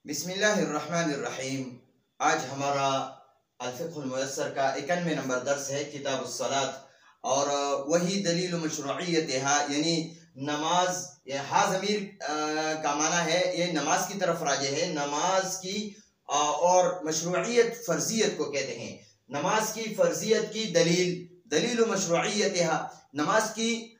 बिस्मिल्लाहिर्रहमानिर्रहीम। आज हमारा अल-फ़िक़्हुल मुयस्सर का 91 नंबर दर्स है किताबुस्सलात, और वही दलील मशरूइयतिहा यानी नमाज, ये हा ज़मीर का माना है ये नमाज की तरफ राजे है, नमाज की और मशरूइयत फ़र्जियत को कहते हैं। नमाज की फ़र्जियत की दलील, दलील मशरूइयतिहा, नमाज की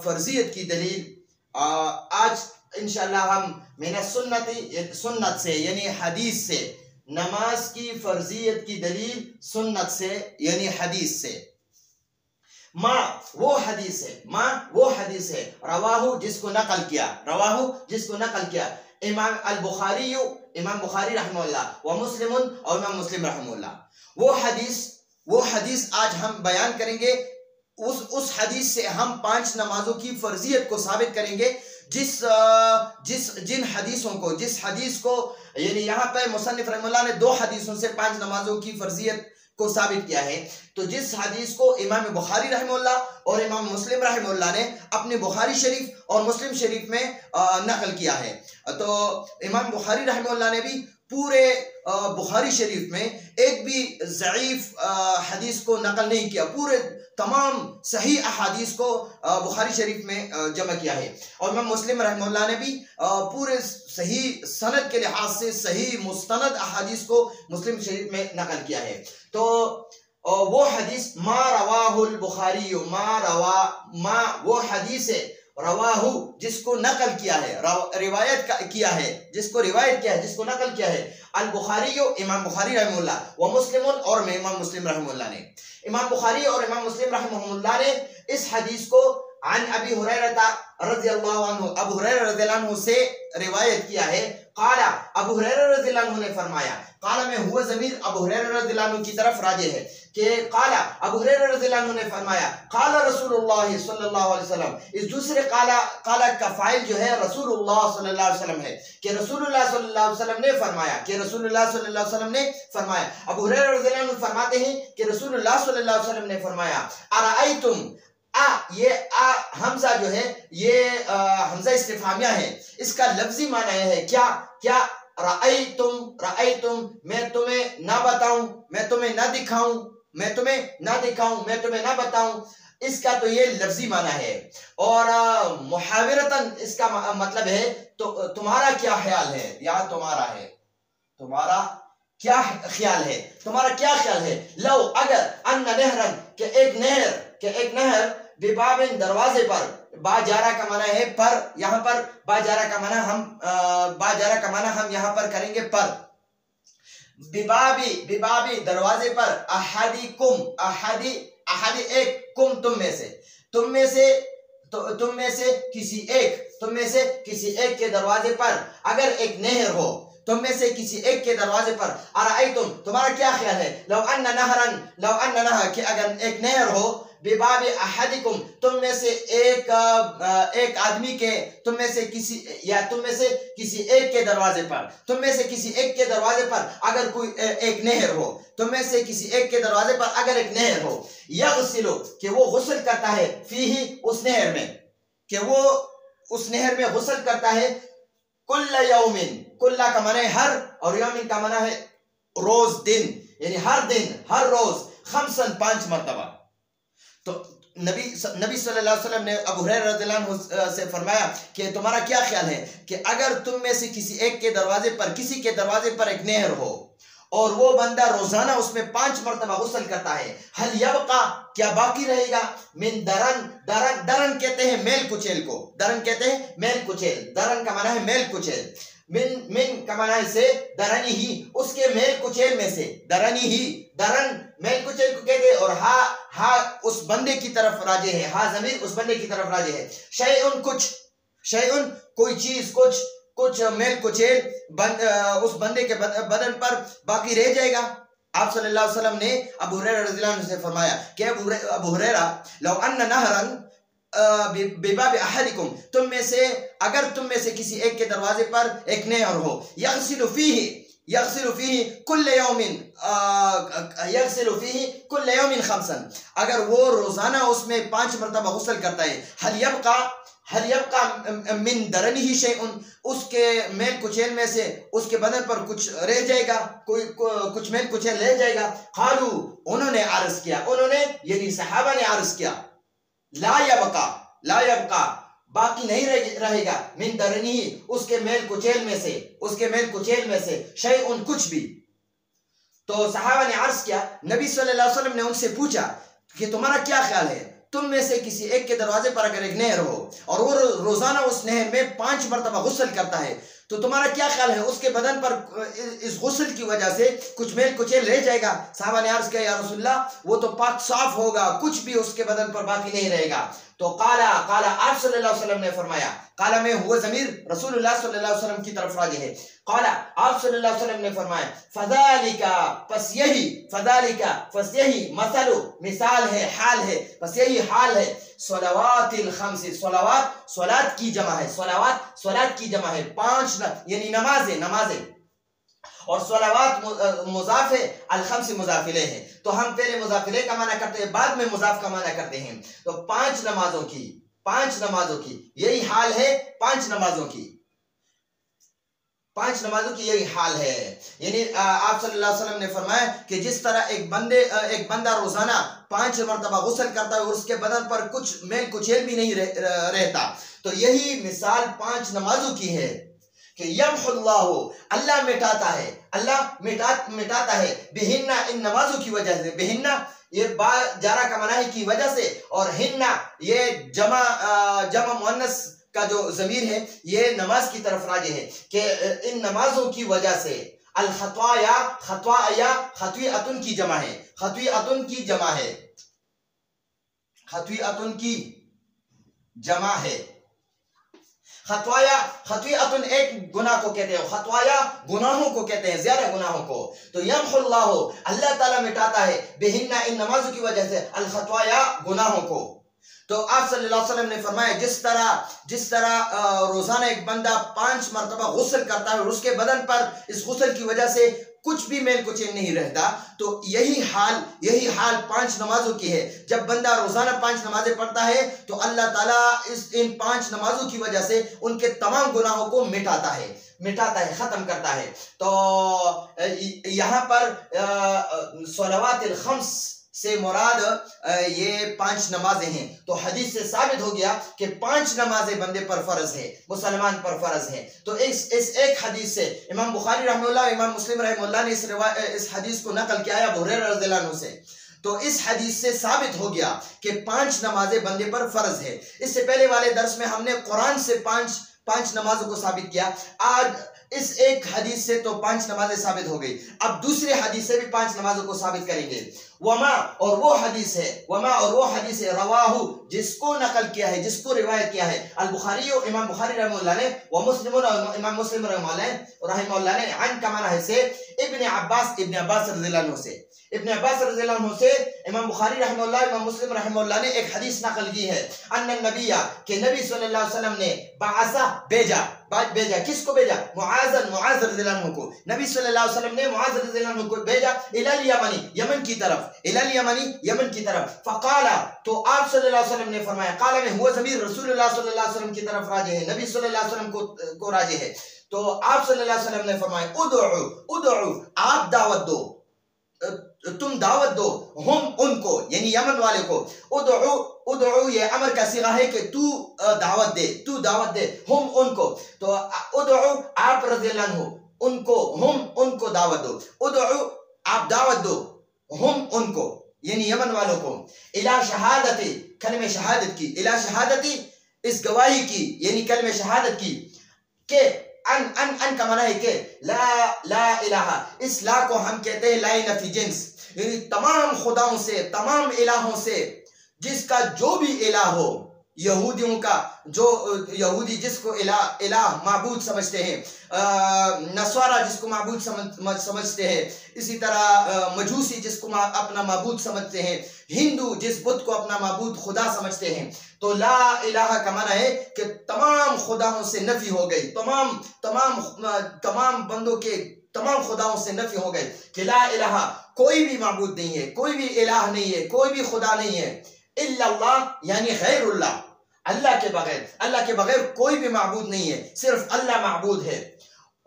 फ़र्जियत की दलील। आज इंशाअल्लाह हम मिन सुन्नत से यानी हदीस से, नमाज की फर्जियत की दलील सुन्नत से यानी हदीस से। माँ वो हदीस है रवाहु जिसको नकल किया, रवाहु जिसको नकल किया इमाम बुखारी रहमहुल्लाह व मुस्लिमुन और इमाम मुस्लिम रहमहुल्लाह। वो हदीस आज हम बयान करेंगे। उस हदीस से हम 5 नमाजों की फर्जियत को साबित करेंगे, जिन हदीस को यानी यहाँ पर मुसन्निफ रहमतुल्लाह ने 2 हदीसों से 5 नमाजों की फर्जियत को साबित किया है। तो जिस हदीस को इमाम बुखारी रहमतुल्लाह और इमाम मुस्लिम रहमतुल्लाह ने अपने बुखारी शरीफ और मुस्लिम शरीफ में नकल किया है, तो इमाम बुखारी रहमतुल्लाह ने भी पूरे बुखारी शरीफ में एक भी ज़ईफ हदीस को नकल नहीं किया, पूरे तमाम सही अहादीस को बुखारी शरीफ में जमा किया है। और इमाम मुस्लिम रहमतुल्लाह ने भी पूरे सही सनद के लिहाज से सही मुस्तनद अहादीस को मुस्लिम शरीफ में नकल किया है। तो वो हदीस मा रवाहुल बुखारी, वो हदीस है रवाहु जिसको नकल किया है, रिवायत किया है, जिसको नकल किया है अल बुखारी, इमाम बुखारी रहमतुल्लाह व मुस्लिमुन और इमाम मुस्लिम रहमतुल्लाह ने। इमाम बुखारी और इमाम मुस्लिम रहमतुल्लाह ने इस हदीस को अन अबी हुरैरा रज़ियल्लाहु अन्हु, अबू हुरैरा रज़ियल्लाहु अन्हु से रिवायत किया है। काला, अबू हुरैरा रज़ियल्लाहु अन्हु ने फरमाया, काला में हुआ ज़मीर अबू हुरैरा रज़ियल्लाहु अन्हु की तरफ राजे है कि काला, अबू हुरैरा रज़ियल्लाहु अन्हु ने फरमाया काला रसूलुल्लाह सल्लल्लाहु अलैहि वसल्लम। इस दूसरे काला का फाइल जो है रसूलुल्लाह सल्लल्लाहु अलैहि वसल्लम है कि रसूलुल्लाह सल्लल्लाहु अलैहि वसल्लम ने फरमाया, कि रसूलुल्लाह सल्लल्लाहु अलैहि वसल्लम ने फरमाया। अबू हुरैरा रज़ियल्लाहु अन्हु फरमाते हैं कि रसूलुल्लाह सल्लल्लाहु अलैहि वसल्लम ने फरमाया अराअयतुम, ये हमजा जो है ये हमजा इस्तिफामिया है, इसका लफ्जी माना है क्या राअयतुम, मैं तुम्हें ना बताऊं, मैं तुम्हें ना दिखाऊं, मैं तुम्हें ना बताऊं, इसका तो ये लफ्जी माना है। और मुहाविरतन इसका मतलब है तो तुम्हारा क्या ख्याल है, या तुम्हारा क्या ख्याल है। लो अगर अन्ना नहरन के एक नहर बिबाबिन दरवाजे पर, बाजारा का माना है पर, यहाँ पर बाजारा का माना हम यहाँ पर करेंगे पर, बिबाबी दरवाजे पर, अहादी एक, तुम में से किसी एक के दरवाजे पर अगर एक नहर हो, तुम में से किसी एक के दरवाजे पर, अराअयतुम तुम्हारा क्या ख्याल है, लौ अन्ना नहर कि अगर एक नहर हो, बिबाबि अहदिकुम तुम में से एक आदमी के, तुम में से किसी एक के दरवाजे पर, अगर कोई एक नहर हो, तुम में से किसी एक के दरवाजे पर अगर एक नहर हो, यग़सिलु कि वो गुस्ल करता है, फीही उस नहर में गुस्ल करता है, कुल्ला यौमिन, कुल्ला का माना है हर, और यौमिन का माना है रोज, दिन, यानी हर रोज, खमसन 5 मरतबा। तो नबी सल्लल्लाहु अलैहि वसल्लम ने अबू हुरैरा रज़ियल्लाहु अन्हु से फरमाया कि तुम्हारा क्या ख्याल है कि अगर तुम में से किसी के दरवाजे पर एक नहर हो और वो बंदा रोजाना उसमें 5 मरतबा गुस्ल करता है, हल यबका क्या बाकी रहेगा, मिन दरन कहते हैं मेल कुचेल को, दरन का माना है मेल कुचेल, मिन का माना है से, दरनी ही उसके मेल कुचेल में से, दरन मेल कुचेल को कहते हैं, और हा उस बंदे की तरफ राजे है, हा ज़मीर उस बंदे की तरफ राजे है, शैउन कोई चीज, कुछ मेल कुचेल उस बंदे के बदन पर बाकी रह जाएगा। आप सल्लल्लाहु अलैहि वसल्लम ने अबू हुरैरा रज़ियल्लाहु अन्हु से फरमाया कि अबू हुरैरा लौ अन्ना नहरन बिबाबि अहदिकुम तुम में से किसी एक के दरवाजे पर एक नहर हो, यग़सिलु फीही कुल्ले यौमिन खमसन, अगर वो रोजाना उसमें 5 मरतबा गुस्ल करता है, हल हर यबका मिन दरनिही शैउन, उसके मेल कुचैल में से उसके बदन पर कुछ रह जाएगा, कुछ मेल कुचैल रह जाएगा। कालू, उन्होंने अर्ज किया, उन्होंने यानी सहाबा ने अर्ज किया, ला यबका बाकी नहीं रहेगा, मिन दरनिही, उसके मेल कुचैल में से शैउन, कुछ भी। तो सहाबा ने अर्ज किया, नबी सल्लल्लाहु अलैहि वसल्लम ने उनसे पूछा कि तुम्हारा क्या ख्याल है, तुम में से किसी एक के दरवाजे पर अगर एक नहर हो और वो रोजाना उस नहर में 5 मरतबा गुस्ल करता है, तो तुम्हारा क्या ख्याल है उसके बदन पर इस गुस्ल की वजह से कुछ मेल कुचैल रह जाएगा? साहबा ने अर्ज किया, या रसूलल्लाह, वो तो पाक साफ होगा, कुछ भी उसके बदन पर बाकी नहीं रहेगा। तो काला आप सल्लल्लाहु अलैहि वसल्लम ने फरमाया, काला में हुआ ज़मीर रसूलुल्लाह सल्लल्लाहु अलैहि वसल्लम की तरफ राजी है। काला आप सल्लल्लाहु अलैहि वसल्लम ने फरमाया, फज़ालिका, पस यही मसलु, मिसाल है, हाल है, बस यही हाल है, सलावातिल खम्स, सलात की जमा है, सलात की जमा है, 5 यानी नमाजें, और सलावात मुजाफ है, अल खम्स मुजाफिले है। तो हम पहले मुजाफिले का माना करते हैं, बाद में मुजाफ का माना करते हैं। तो 5 नमाजों की यही हाल है, 5 नमाजों की यही हाल है। यानी आप सल्लल्लाहु अलैहि वसल्लम ने फरमाया कि जिस तरह एक बंदा रोजाना 5 मरतबा गुस्ल करता है और उसके बदन पर कुछ मेल कुचैल भी नहीं रहता, तो यही मिसाल 5 नमाजों की है कि यमहुल्लाहु, अल्लाह मिटाता है बिहिन्ना, इन नमाजों की वजह से। बिहिन्ना ये बा जारा का मना है की वजह से, और हिन्ना ये जमा मुअन्नस का जो ज़मीर है ये नमाज की तरफ राजी है कि इन नमाजों की वजह से अल खत्वाया की जमा है, खत्वियतुन एक गुनाह को कहते हैं, खत्वाया गुनाहों को कहते हैं, ज्यादा गुनाहों को। तो यमहुल्लाहु, अल्लाह ताला मिटाता है, बिहिन्ना, इन नमाजों की वजह से, अल खत्वाया गुनाहों को। तो आप सल्लल्लाहु अलैहि वसल्लम ने फरमाया, जिस तरह रोजाना एक बंदा 5 मरतबा गुस्ल करता है और उसके बदन पर इस गुस्ल की वजह से कुछ भी मेल कुचैल नहीं रहता, तो यही हाल 5 नमाजों की है। जब बंदा रोजाना 5 नमाजें पढ़ता है तो अल्लाह ताला इन 5 नमाजों की वजह से उनके तमाम गुनाहों को मिटाता है, खत्म करता है। तो यहाँ पर सलावातिल खम्स से मुराद ये 5 नमाजें हैं। तो हदीस से साबित हो गया कि 5 नमाजें बंदे पर फर्ज है, मुसलमान पर फर्ज है। तो इस एक हदीस से इमाम बुखारी रहमतुल्लाह, इमाम मुस्लिम रहमतुल्लाह ने इस हदीस को नकल किया है अबू हुरैरा रज़ियल्लाहु अन्हु से। तो इस हदीस से साबित हो गया कि 5 नमाजें बंदे पर फर्ज है। इससे पहले वाले दर्स में हमने कुरान से 5 नमाजों को साबित किया। आज इस एक हदीस से तो 5 नमाजें साबित हो गई, अब दूसरे हदीस से भी 5 नमाजों को साबित करेंगे। वमा और वो हदीस है रवाहु, जिसको नकल किया है, जिसको रिवायत किया है अल बुखारी, इमाम बुखारी रहमतुल्लाह ने, व मुस्लिम, इमाम मुस्लिम रहमतुल्लाह ने, अन का माना है से इब्न अब्बास रज़ियल्लाहु अन्हु से, इब्न अब्बास रज़ियल्लाहु अन्हु से इमाम बुखारी रहमतुल्लाह, इमाम मुस्लिम रहमतुल्लाह ने एक हदीस नकल की है, अन्ना नबिया, के नबी सल्लल्लाहु अलैहि वसल्लम ने बाअसा भेजा, किसको भेजा? मुआज़ रज़ियल्लाहु अन्हु को। नबी सल्लल्लाहु अलैहि वसल्लम ने मुआज़ रज़ियल्लाहु अन्हु को भेजा इलल यमनी, यमन की तरफ। फ़क़ाला, तो आप सल्लल्लाहु अलैहि वसल्लम ने फरमाया, काला में हुआ ज़मीर रसूलुल्लाह सल्लल्लाहु अलैहि वसल्लम की तरफ राजी है, नबी सल्लल्लाहु अलैहि वसल्लम को राजी है। तो आप सल्लल्लाहु अलैहि वसल्लम ने फरमाया, उदउ, आप दावत दो, तुम दावत दो, हम उनको, यानी यमन वाले को। उदउ ये अमर का सिगा है कि तू दावत दे, हम उनको। तो उदउ आप रज़ियल्लाहु अन्हु, उनको, हम उनको दावत दो। उदउ आप दावत दो, हम उनको, यानी यमन वालों को। इला शहादती, कलमे शहादत की, इला शहादती, इस गवाही की, यानी कलमे शहादत की, के अन का माना है कि ला इलाहा, इस ला को हम कहते हैं लाई नफी जिन्स, यानी तमाम खुदाओं से, तमाम इलाहों से, जिसका जो भी इलाह हो, यहूदियों का जो यहूदी जिसको इलाह माबूद समझते हैं, नस्वारा जिसको माबूद समझते हैं, इसी तरह मजूसी जिसको अपना माबूद समझते हैं, हिंदू जिस बुत को अपना माबूद खुदा समझते हैं। तो ला इलाहा का माना है कि तमाम खुदाओं से नफी हो गई, तमाम बंदों के तमाम खुदाओं से नफी हो गई कि ला इलाहा, कोई भी माबूद नहीं है, कोई भी इलाह नहीं है, कोई भी खुदा नहीं है, इल्लल्लाह यानी गैरुल्लाह, अल्लाह के बगैर कोई भी माबूद नहीं है, सिर्फ अल्लाह माबूद है।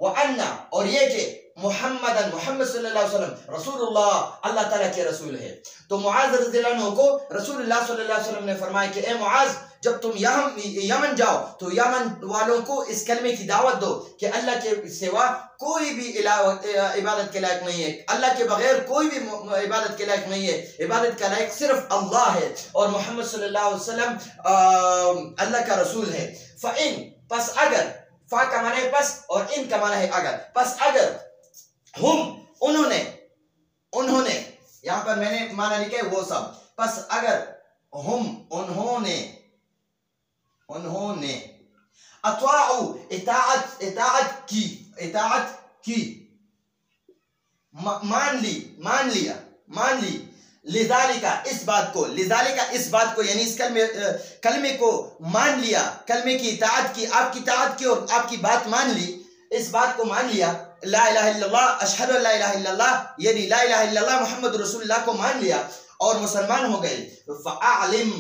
व अन्ना, और ये कि मोहम्मद सल्लल्लाहु अलैहि वसल्लम रसूलुल्लाह, अल्लाह ताला के रसूल है। तो मुआज रज़ियल्लाहु अन्हु को रसूलुल्लाह सल्लल्लाहु अलैहि वसल्लम ने फरमाया कि ए मुआज, जब तुम यमन जाओ तो यमन वालों को इस कलमे की दावत दो कि अल्लाह के सिवा कोई भी इबादत के लायक नहीं है, अल्लाह के बगैर कोई भी इबादत के लायक नहीं है, इबादत का लायक सिर्फ अल्लाह है और मोहम्मद सल्लल्लाहु अलैहि वसल्लम अल्लाह का रसूल है। फ़इन, पस अगर, फा का माना है पस और इन का माना है अगर, पस अगर हम, उन्होंने यहां पर मैंने माना लिखा है वो सब, पस अगर हम, उन्होंने अत्वाउ, इताअत की, मान ली लिज़ालिका, इस बात को यानी इस कलमे को मान लिया, कलमे की इताअत की, आपकी इताअत की और आपकी बात मान ली, इस बात को मान लिया, ला इलाहा इल्लल्लाह, अशहदु अल्ला इलाहा इल्लल्लाह, यानी ला इलाहा इल्लल्लाह मुहम्मद रसूलुल्लाह को मान लिया और मुसलमान हो गए। फ़अलिम,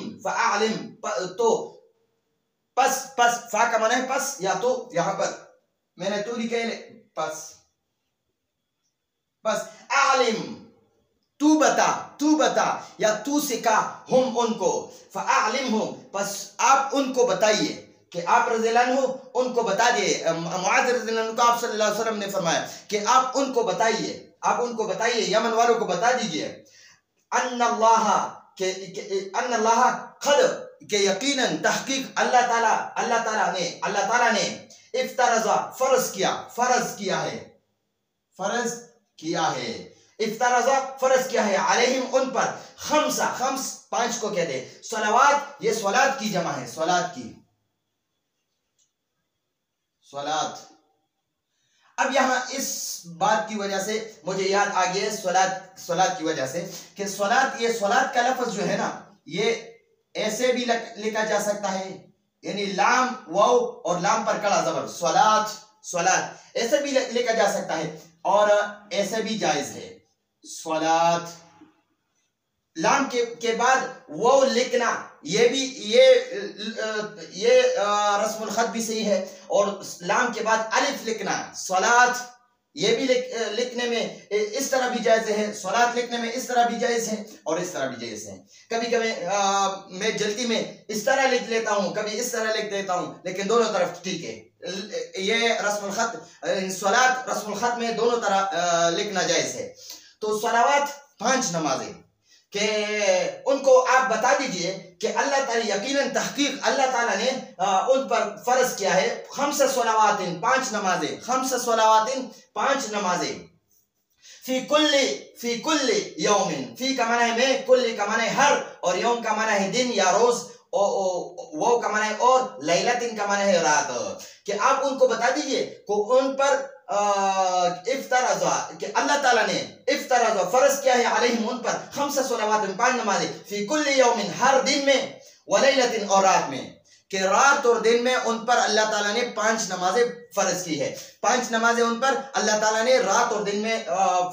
तो पस फा का माना है पस, या तो यहां पर मैंने तो लिखा है पस आलिम, तू बता या तू सिखा, हम उनको, फ़अलिम हम, बस आप उनको बताइए, कि आप रज़ियल्लाहु अन्हु उनको बता दिए, मुआज़ रज़ियल्लाहु अन्हु को आप सल्लल्लाहु अलैहि वसल्लम ने फरमाया कि आप उनको बताइए, यमन वालों को बता दीजिए, अन्नल्लाह खद, के यकीनन तहकीक अल्लाह ताला ने इफ्तरज़ा, फर्ज किया है अलैहिम, उन पर, खम्स, 5 को कहते हैं सलावात, ये सलात की जमा है, सलात। अब यहाँ इस बात की वजह से मुझे याद आ गया सलात की वजह से कि ये सलात का लफ्ज जो है ना, ये ऐसे भी लिखा जा सकता है, यानी लाम वाव और लाम पर कड़ा जबर, सलात ऐसे भी लिखा जा सकता है और ऐसे भी जायज है। सलात लाम के बाद वाव लिखना, ये रस्मुल खत भी सही है, और लाम के बाद अलिफ लिखना, सलात, ये भी लिखने में इस तरह भी जायज है, सलात लिखने में इस तरह भी जायज है और इस तरह भी जायज है। कभी कभी मैं जल्दी में इस तरह लिख लेता हूँ, कभी इस तरह लिख देता हूँ, लेकिन दोनों तरफ ठीक है। ये रस्मुल खत, सलात रस्मुल खत में दोनों तरह लिखना जायज है। तो सलावात 5 नमाजें कि उनको आप बता दीजिए कि अल्लाह ताला यकीनन तहकीक अल्लाह ताला ने उन पर फर्ज किया है 5 सलावातिन, 5 नमाजें, 5 सलावातिन, 5 नमाजें, फी कुल्ली यौमिन, फी का माना है में, कुल्ली का माना है हर, और यौम का माना है दिन या रोज, वो का माना है और, लैलतिन का माना है रात, कि आप उनको बता दीजिए को उन पर इफ्तरज़ा, कि अल्लाह ताला ने इफ्तरज़ा फर्ज किया है अलैहिम, उन पर 5 सलावातिन, 5 नमाजें, फी कुल्ली यौमिन, हर दिन में, व लैलतिन, और रात में, कि रात और दिन में उन पर अल्लाह ताला ने 5 नमाजें फर्ज की है, 5 नमाजें उन पर अल्लाह ताला ने रात और दिन में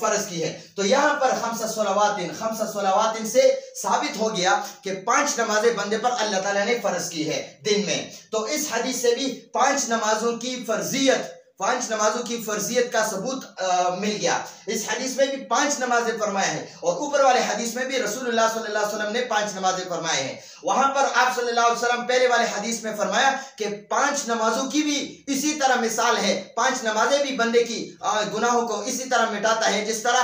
फर्ज की है। तो यहाँ पर 5 सलावातिन से साबित हो गया कि 5 नमाजें बंदे पर अल्लाह ताला ने फर्ज की है दिन में। तो इस हदीस से भी 5 नमाजों की फर्जियत का सबूत मिल गया। इस हदीस में भी 5 नमाजें फरमाया है और ऊपर वाले हदीस में भी रसूलुल्लाह सल्लल्लाहु अलैहि वसल्लम ने 5 नमाजें फरमाए हैं। वहां पर आप सल्लल्लाहु अलैहि वसल्लम पहले वाले हदीस में फरमाया कि 5 नमाजों की भी इसी तरह मिसाल है, 5 नमाजें भी बंदे की गुनाहों को इसी तरह मिटाता है जिस तरह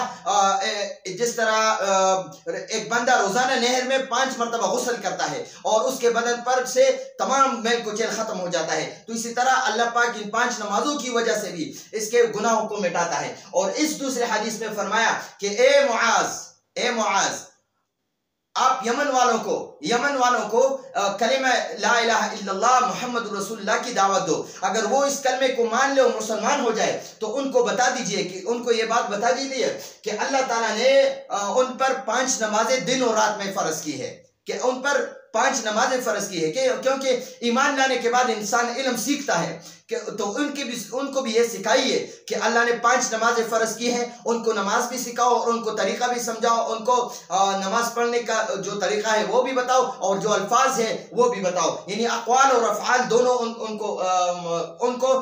एक बंदा रोजाना नहर में 5 मरतबा गुस्ल करता है और उसके बदन पर से तमाम मैल कुचैल खत्म हो जाता है। तो इसी तरह अल्लाह पाक इन 5 नमाजों की वजह से भी इसके गुनाहों को मिटाता है। और इस दूसरे हदीस में फरमाया कि ए मुआज, आप यमन वालों को कलिमा ला इलाहा इल्लल्लाह मुहम्मद रसूलुल्लाह की दावत दो। अगर वो इस कलमे को मान ले और मुसलमान हो जाए तो उनको बता दीजिए कि उनको ये बात बता दीजिए कि अल्लाह ताला ने उन पर 5 नमाजें दिन और रात में फर्ज की है, कि उन पर 5 नमाजें फर्ज की है, क्योंकि ईमान लाने के बाद इंसान इल्म सीखता है तो उनको भी ये सिखाइए कि अल्लाह ने 5 नमाजें फर्ज की हैं, उनको नमाज भी सिखाओ और उनको तरीका भी समझाओ, उनको नमाज पढ़ने का जो तरीका है वो भी बताओ और जो अल्फाज है वो भी बताओ, यानी अक़वाल और अफ़आल दोनों उनको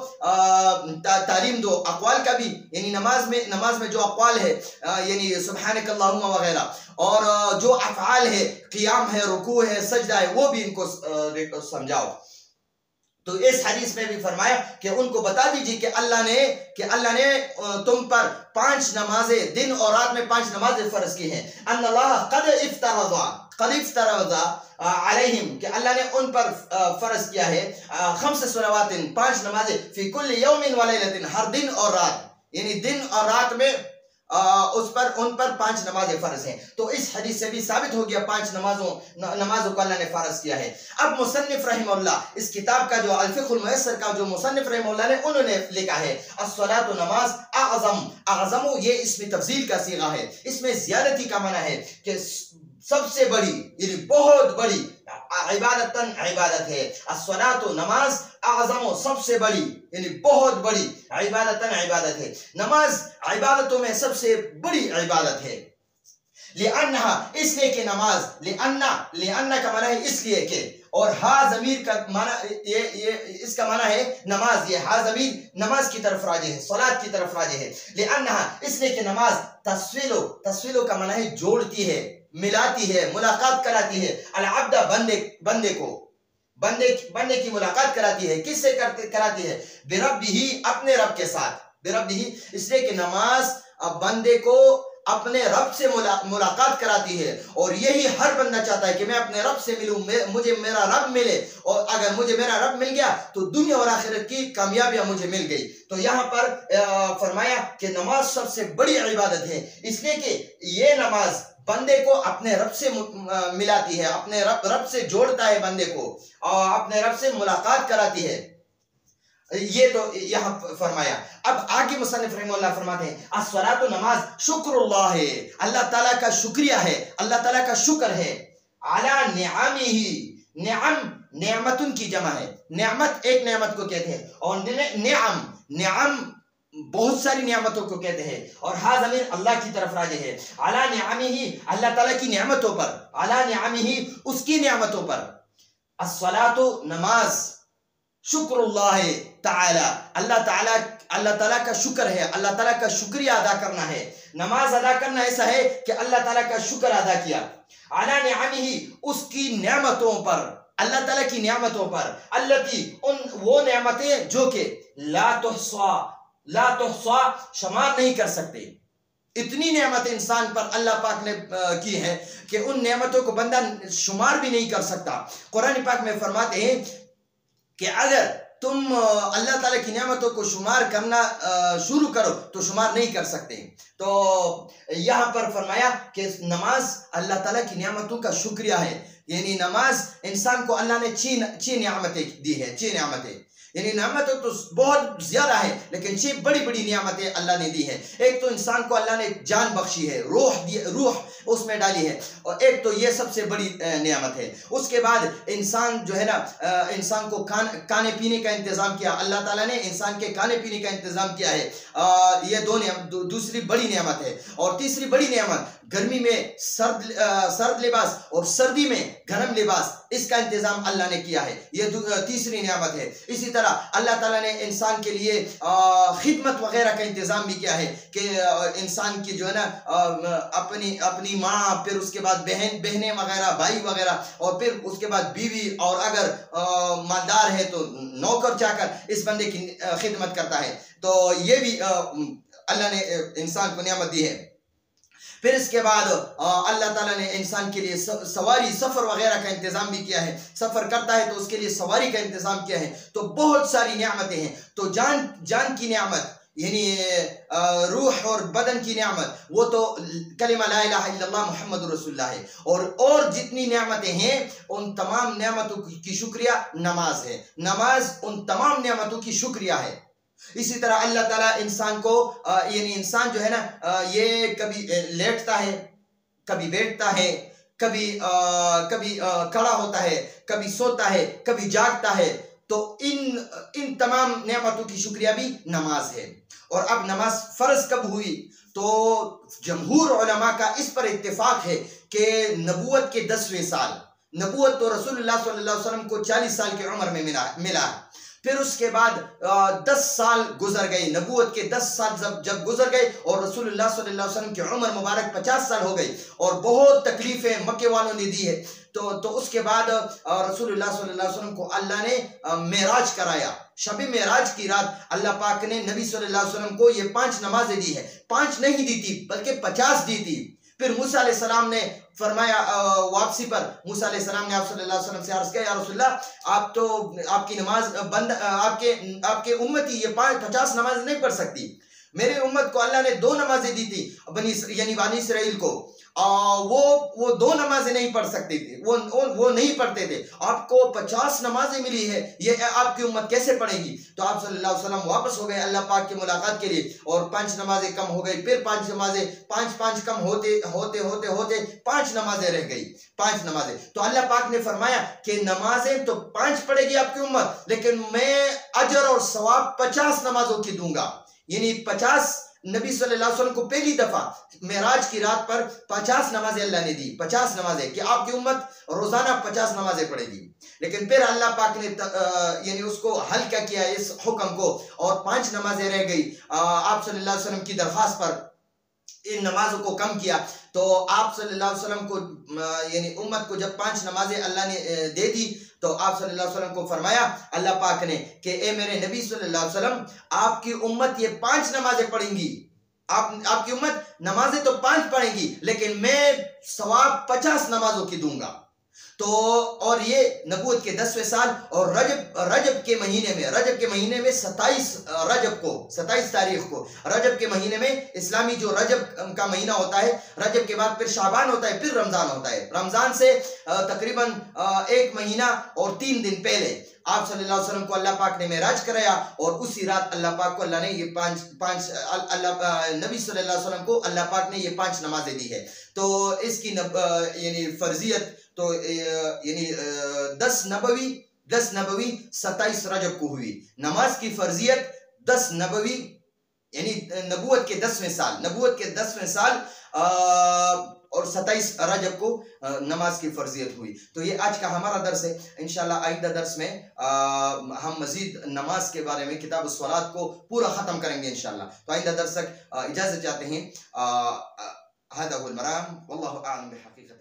तालीम दो। अक़वाल का भी, यानी नमाज में जो अक़वाल है यानी सुब्हानक अल्लाहुम्मा वगैरह, और जो अफ़आल है क़ियाम है, रुकू है, सजदा है, वो भी इनको समझाओ। तो इस हदीस में भी फरमाया कि उनको बता दीजिए कि अल्लाह ने तुम पर 5 नमाजें, दिन और रात में 5 नमाजें फर्ज की हैं। अन्नल्लाह क़द इफ्तरज़ा अलैहिम, कि अल्लाह ने उन पर फर्ज किया है 5 सलावातिन, 5 नमाजें, फी कुल्लि यौमिन व लैलतिन, हर दिन और रात, यानी दिन और रात में उन पर 5 नमाजें फर्ज हैं। तो इस हदीस से भी साबित हो गया 5 नमाजों को अल्लाह ने फर्ज किया है। अब मुसन्निफ रहमहुल्लाह इस किताब का जो अल-फ़िक़्हुल मुयस्सर का जो मुसन्निफ रहमहुल्लाह ने उन्होंने लिखा है अस्सलातु नमाज अअज़म, ये इसमें तफ़ज़ील का सीगा है, इसमें ज़ियादती का माना है कि सबसे बड़ी, यानी बहुत बड़ी इबादत है। अस्सलातु नमाज अअज़म, सबसे बड़ी, यानी बहुत बड़ी, इबादत है। नमाज इबादतों में सबसे बड़ी इबादत है। लिअन्नहा, इसलिए कि नमाज, लिअन्ना का माना है इसलिए कि, और हा ज़मीर का माना ये इसका माना है नमाज, ये हा ज़मीर नमाज की तरफ राजी है, सलात की तरफ राजी है। लिअन्नहा, इसलिए कि नमाज तस्वीलो का माना है जोड़ती है, मिलाती है, मुलाकात कराती है। अल अब्दा, बंदे की मुलाकात कराती है। किससे कराती है? बिरब्बिही, अपने रब के साथ। बिरब्बिही, इसलिए कि नमाज बंदे को अपने रब से मुलाकात कराती है, और यही हर बंदा चाहता है कि मैं अपने रब से मिलूं, मुझे मेरा रब मिले, और अगर मुझे मेरा रब मिल गया तो दुनिया और आखिरत की कामयाबियां मुझे मिल गई। तो यहाँ पर फरमाया कि नमाज सबसे बड़ी इबादत है, इसलिए कि ये नमाज बंदे को अपने रब से मिलाती है, अपने रब से जोड़ता है बंदे को, और अपने रब से मुलाकात कराती है। ये तो यहाँ फरमाया। अब आगे मुसन्निफ रहमहुल्लाह फरमाते हैं अस्सलातु नमाज शुक्रुल्लाह है, अल्लाह ताला का शुक्रिया है, अल्लाह ताला का शुक्र है। अला निअमिही, निअम नेमतुन की जमा है, नेमत एक नेमत को कहते हैं, और निअम बहुत सारी नियामतों को कहते हैं, और हा ज़मीर अल्लाह की तरफ राजी है। अला निअमिही, अल्लाह ताला की नेमतों पर, अला निअमिही, उसकी नेमतों पर। अस्सलातु नमाज शुक्रुल्लाह ताला, अल्लाह ताला का शुक्र है, अल्लाह ताला का शुक्रिया अदा करना है। नमाज अदा करना ऐसा है कि अल्लाह ताला का शुक्र अदा किया। अला निअमिही, उसकी नेमतों पर, अल्लाह ताला की नेमतों पर, अल्लती, वो नेमतें जो कि ला तुहसा, शुमार नहीं कर सकते। इतनी नेमत इंसान पर अल्लाह पाक ने की है कि उन नेमतों को बंदा शुमार भी नहीं कर सकता। कुरान पाक में फरमाते हैं कि अगर तुम अल्लाह ताला की नेमतों को शुमार करना शुरू करो तो शुमार नहीं कर सकते। तो यहाँ पर फरमाया कि नमाज अल्लाह ताला की नेमतों का शुक्रिया है, यानी नमाज इंसान को अल्लाह ने 6 नियामतें दी है, 6 नियामतें, यानी नेमतें तो बहुत ज्यादा है, लेकिन 6 बड़ी बड़ी नियामतें अल्लाह ने दी है। एक तो इंसान को अल्लाह ने जान बख्शी है, रूह उसमें डाली है, और एक तो ये सबसे बड़ी नियामत है। उसके बाद इंसान जो है ना, इंसान को खाने पीने का इंतजाम किया, अल्लाह ताला ने इंसान के खाने पीने का इंतजाम किया है, ये दूसरी बड़ी नियामत है। और तीसरी बड़ी नियामत, गर्मी में सर्द लिबास और सर्दी में गर्म लिबास, इसका इंतजाम अल्लाह ने किया है, ये तीसरी नियामत है। इसी तरह अल्लाह ताला ने इंसान के लिए खिदमत वगैरह का इंतजाम भी किया है कि इंसान की जो है ना अपनी माँ, फिर उसके बाद बहनें वगैरह, भाई वगैरह, और फिर उसके बाद बीवी, और अगर मालदार है तो नौकर चाकर इस बंदे की खिदमत करता है। तो ये भी अल्लाह ने इंसान को नियामत दी है। फिर इसके बाद अल्लाह ताला ने इंसान के लिए सवारी, सफ़र वगैरह का इंतज़ाम भी किया है, सफ़र करता है तो उसके लिए सवारी का इंतज़ाम किया है। तो बहुत सारी नियामतें हैं। तो जान की नियामत, यानी रूह और बदन की नियामत, वो तो कलिमा ला इलाहा इल्लल्लाह मुहम्मदुर रसूलुल्लाह है। और जितनी नियामतें हैं उन तमाम नियामतों की शुक्रिया नमाज है। नमाज उन तमाम नियामतों की शुक्रिया है। इसी तरह अल्लाह ताला इंसान को, यानी इंसान जो है ना, ये कभी लेटता है, कभी बैठता है, कभी खड़ा होता है, कभी सोता है, कभी जागता है, तो इन तमाम नेमतों की शुक्रिया भी नमाज है। और अब नमाज फर्ज कब हुई? तो जमहूर उलमा का इस पर इत्तेफाक है कि नबूवत के 10वें साल, नबूवत तो रसूलुल्लाह सल्लल्लाहु अलैहि वसल्लम को 40 साल की उम्र में मिला है। फिर उसके बाद 10 साल गुजर गए, नबूवत के 10 साल जब गुजर गए और रसूलुल्लाह सल्लल्लाहु अलैहि वसल्लम की उम्र मुबारक 50 साल हो गई और बहुत तकलीफें मक्के वालों ने दी है। तो उसके बाद रसूलुल्लाह सल्लल्लाहु अलैहि वसल्लम को अल्लाह ने मेराज कराया। शबी मेराज की रात अल्लाह पाक ने नबी सल्लल्लाहु अलैहि वसल्लम को ये 5 नमाजें दी है। 5 नहीं दी थी बल्कि 50 दी थी। फिर मूसा अलैहिस्सलाम ने फरमाया, वापसी पर मूसा अलैहिस्सलाम ने आप सल्लल्लाहु अलैहि वसल्लम से अर्ज किया, या रसूलल्लाह आप तो आपकी नमाज बंद, आपके उम्मती ये 50 नमाज नहीं पढ़ सकती। मेरी उम्मत को अल्लाह ने 2 नमाजें दी थी, बानी इसराइल को, वो 2 नमाजें नहीं पढ़ सकते थे, वो नहीं पढ़ते थे। आपको 50 नमाजें मिली है, ये आपकी उम्मत कैसे पढ़ेगी? तो आप सल्लल्लाहु अलैहि वसल्लम वापस हो गए अल्लाह पाक की मुलाकात के लिए और 5 नमाजें कम हो गई। फिर 5 नमाजें 5 कम होते होते होते होते 5 नमाजें रह गई, 5 नमाजें। तो अल्लाह पाक ने फरमाया कि नमाजें तो 5 पढ़ेगी आपकी उम्मत, लेकिन मैं अजर और सवाब 50 नमाजों की दूंगा। यानी 50 नबी सल्लल्लाहु अलैहि वसल्लम को पहली दफा मेराज की रात पर 50 नमाजें अल्लाह ने दी, 50 नमाजें कि आपकी उम्मत रोजाना 50 नमाजें पढ़ेगी। लेकिन फिर अल्लाह पाक ने यानी उसको हल्का किया इस हुक्म को और 5 नमाजें रह गई। आप सल्लल्लाहु अलैहि वसल्लम की दरख्वास्त पर इन नमाजों को कम किया। तो आप सल्लल्लाहु अलैहि वसल्लम को यानी उम्मत को जब 5 नमाजें अल्लाह ने दे दी तो आप सल्लल्लाहु अलैहि वसल्लम को फरमाया अल्लाह पाक ने कि ए मेरे नबी सल्लल्लाहु अलैहि वसल्लम, आपकी उम्मत ये 5 नमाजें पढ़ेंगी, आपकी उम्मत नमाजें तो 5 पढ़ेंगी, लेकिन मैं सवाब 50 नमाजों की दूंगा। तो और ये नबूवत के 10वें साल और रजब के महीने में 27 तारीख को रजब के महीने में, इस्लामी जो रजब का महीना होता है, रजब के बाद फिर शाबान होता है, फिर रमजान होता है। रमजान से तकरीबन 1 महीना और 3 दिन पहले आप सल्लल्लाहु अलैहि वसल्लम को अल्लाह पाक ने मेराज कराया और उसी रात अल्लाह पाक को अल्लाह ने ये नबी सल्लल्लाहु अलैहि वसल्लम को अल्लाह पाक ने ये 5 नमाजें दी है। तो इसकी यानी फर्जियत तो यानी 10 नबवी 27 रजब को हुई। नमाज की फर्जियत 10 नबवी यानी नबूवत के 10वें साल और 27 रजब को नमाज की फर्जियत हुई। तो ये आज का हमारा दर्स है। इंशाल्लाह आइंदा दर्स में हम मजीद नमाज के बारे में किताब उस-सलात को पूरा ख़त्म करेंगे इंशाल्लाह। तो आइंदा दर्स तक इजाज़त चाहते हैं। हादा हुवल मराम वल्लाहु आलम बिहक़ीक़त।